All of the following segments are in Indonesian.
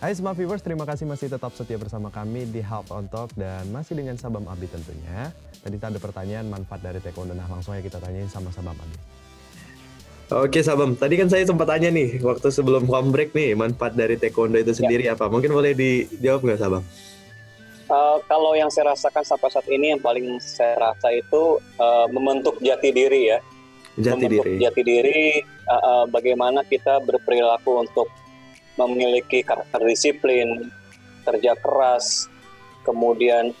Hai Smart Viewers, terima kasih masih tetap setia bersama kami di Health on Talk dan masih dengan Sabam Abi tentunya. Tadi ada pertanyaan manfaat dari taekwondo, nah langsung aja kita tanyain sama Sabam Abi. Oke Sabam, tadi kan saya sempat tanya nih waktu sebelum home break nih manfaat dari taekwondo itu sendiri apa? Mungkin boleh dijawab nggak Sabam? Kalau yang saya rasakan sampai saat ini yang paling saya rasa itu membentuk jati diri ya. Jati diri, bagaimana kita berperilaku untuk memiliki karakter disiplin, kerja keras, kemudian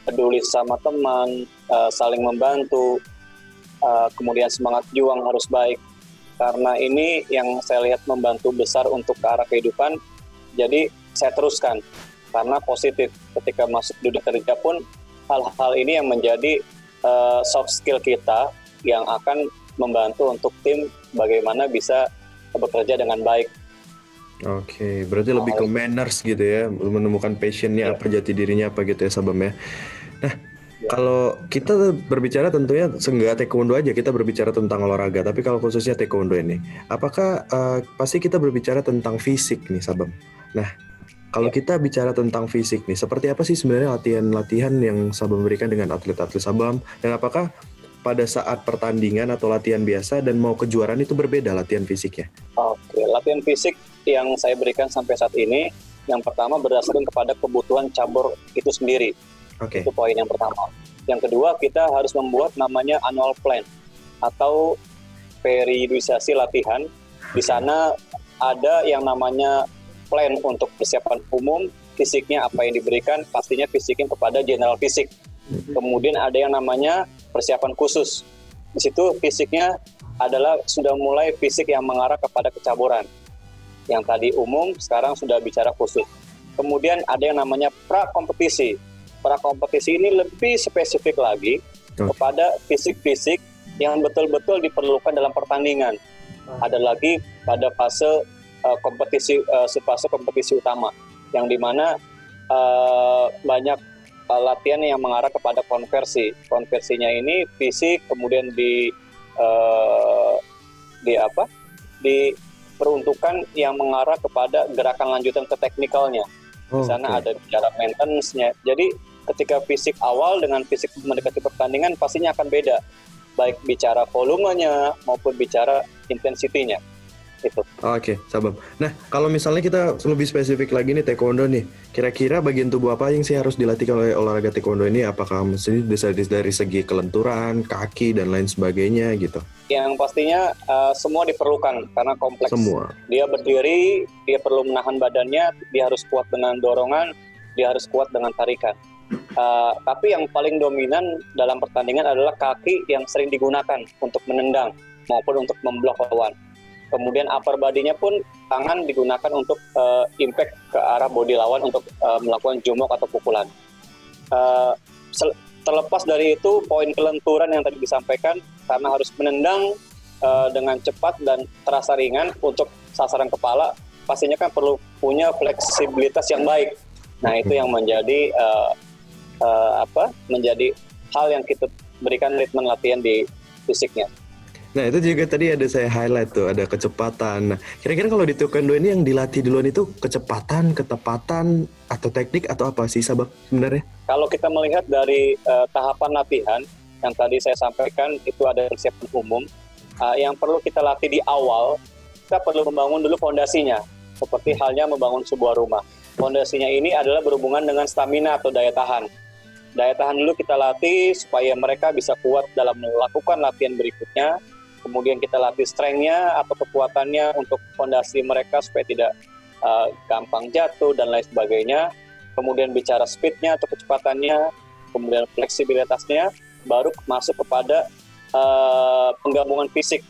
peduli sama teman, saling membantu, kemudian semangat juang harus baik. Karena ini yang saya lihat membantu besar untuk ke arah kehidupan, jadi saya teruskan karena positif. Ketika masuk dunia kerja pun hal-hal ini yang menjadi soft skill kita yang akan membantu untuk tim bagaimana bisa bekerja dengan baik. Oke, berarti lebih ke manners gitu ya, menemukan passionnya apa, jati dirinya apa gitu ya Sabam ya. Nah, kalau kita berbicara tentunya nggak taekwondo aja, kita berbicara tentang olahraga, tapi kalau khususnya taekwondo ini, apakah pasti kita berbicara tentang fisik nih Sabam. Nah, kalau kita bicara tentang fisik nih, seperti apa sih sebenarnya latihan-latihan yang Sabam berikan dengan atlet-atlet Sabam, dan apakah pada saat pertandingan atau latihan biasa dan mau kejuaraan itu berbeda latihan fisiknya? Oke, latihan fisik yang saya berikan sampai saat ini, yang pertama berdasarkan kepada kebutuhan cabur itu sendiri. Oke. Itu poin yang pertama. Yang kedua, kita harus membuat namanya annual plan atau periodisasi latihan. Di sana ada yang namanya plan untuk persiapan umum, fisiknya apa yang diberikan, pastinya fisiknya kepada general fisik. Kemudian ada yang namanya persiapan khusus. Di situ fisiknya adalah sudah mulai fisik yang mengarah kepada kecaburan. Yang tadi umum, sekarang sudah bicara khusus. Kemudian ada yang namanya pra-kompetisi. Pra-kompetisi ini lebih spesifik lagi kepada fisik-fisik yang betul-betul diperlukan dalam pertandingan. Ada lagi pada fase fase kompetisi utama, yang dimana banyak latihan yang mengarah kepada konversi. Konversinya ini fisik, kemudian diperuntukkan yang mengarah kepada gerakan lanjutan ke teknikalnya. Di sana ada bicara maintenance-nya. Jadi ketika fisik awal dengan fisik mendekati pertandingan pastinya akan beda, baik bicara volumenya maupun bicara intensitinya. Itu. Oke, Sabam. Nah, kalau misalnya kita lebih spesifik lagi nih taekwondo nih, kira-kira bagian tubuh apa yang sih harus dilatih oleh olahraga taekwondo ini? Apakah mesti dari segi kelenturan, kaki dan lain sebagainya gitu? Yang pastinya semua diperlukan karena kompleks. Semua. Dia berdiri, dia perlu menahan badannya, dia harus kuat dengan dorongan, dia harus kuat dengan tarikan. Tapi yang paling dominan dalam pertandingan adalah kaki yang sering digunakan untuk menendang maupun untuk memblok lawan. Kemudian upper body-nya pun tangan digunakan untuk impact ke arah body lawan untuk melakukan jumok atau pukulan. Terlepas dari itu, poin kelenturan yang tadi disampaikan, karena harus menendang dengan cepat dan terasa ringan untuk sasaran kepala, pastinya kan perlu punya fleksibilitas yang baik. Nah, itu yang menjadi menjadi hal yang kita berikan ritme latihan di fisiknya. Nah, itu juga tadi ada saya highlight tuh, ada kecepatan. Nah, kira-kira kalau di taekwondo ini yang dilatih duluan itu kecepatan, ketepatan, atau teknik, atau apa sih Sabam sebenarnya? Kalau kita melihat dari tahapan latihan, yang tadi saya sampaikan itu ada persiapan umum. Yang perlu kita latih di awal, kita perlu membangun dulu fondasinya. Seperti halnya membangun sebuah rumah. Fondasinya ini adalah berhubungan dengan stamina atau daya tahan. Daya tahan dulu kita latih supaya mereka bisa kuat dalam melakukan latihan berikutnya. Kemudian kita latih strength-nya atau kekuatannya untuk fondasi mereka supaya tidak gampang jatuh dan lain sebagainya. Kemudian bicara speed-nya atau kecepatannya, kemudian fleksibilitasnya, baru masuk kepada penggabungan fisik.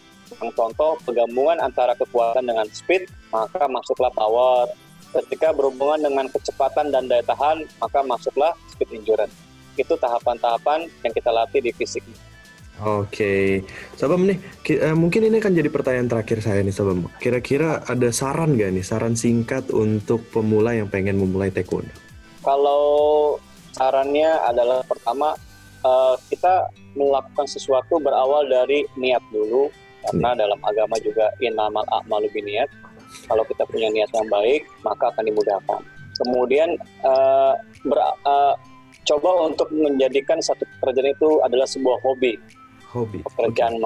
Contoh penggabungan antara kekuatan dengan speed, maka masuklah power. Ketika berhubungan dengan kecepatan dan daya tahan, maka masuklah speed endurance. Itu tahapan-tahapan yang kita latih di fisik. Oke, Sabam nih, mungkin ini akan jadi pertanyaan terakhir saya nih Sabam. Kira-kira ada saran nggak nih, saran singkat untuk pemula yang pengen memulai taekwondo? Kalau sarannya adalah pertama, kita melakukan sesuatu berawal dari niat dulu, karena dalam agama juga innamal a'malu binniyat. Kalau kita punya niat yang baik, maka akan dimudahkan. Kemudian coba untuk menjadikan satu pekerjaan itu adalah sebuah hobi. Pekerjaan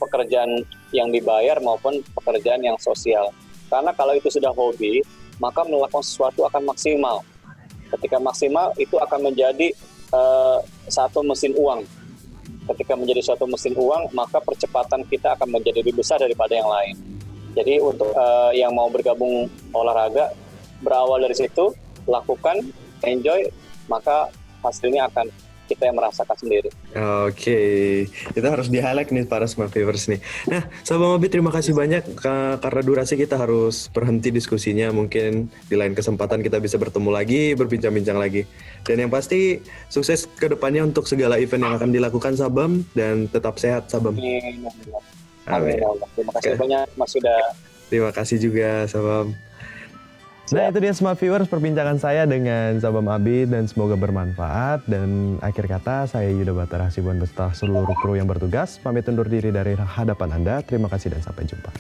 pekerjaan yang dibayar maupun pekerjaan yang sosial. Karena kalau itu sudah hobi, maka melakukan sesuatu akan maksimal. Ketika maksimal, itu akan menjadi satu mesin uang. Ketika menjadi suatu mesin uang, maka percepatan kita akan menjadi lebih besar daripada yang lain. Jadi untuk yang mau bergabung olahraga, berawal dari situ, lakukan, enjoy, maka hasilnya akan kita yang merasakan sendiri. Oke, kita harus di-highlight nih para Smart Viewers nih. Nah, Sahabat Mobi, terima kasih banyak karena durasi kita harus berhenti diskusinya. Mungkin di lain kesempatan kita bisa bertemu lagi, berbincang-bincang lagi. Dan yang pasti sukses ke depannya untuk segala event yang akan dilakukan Sabam, dan tetap sehat Sabam. Amin. Amin. Terima kasih banyak Mas Yuda. Terima kasih juga Sabam. Nah, itu dia Smart Viewers perbincangan saya dengan Sabam Abid, dan semoga bermanfaat. Dan akhir kata, saya Yuda Batara Hasibuan beserta seluruh kru yang bertugas pamit undur diri dari hadapan Anda. Terima kasih dan sampai jumpa.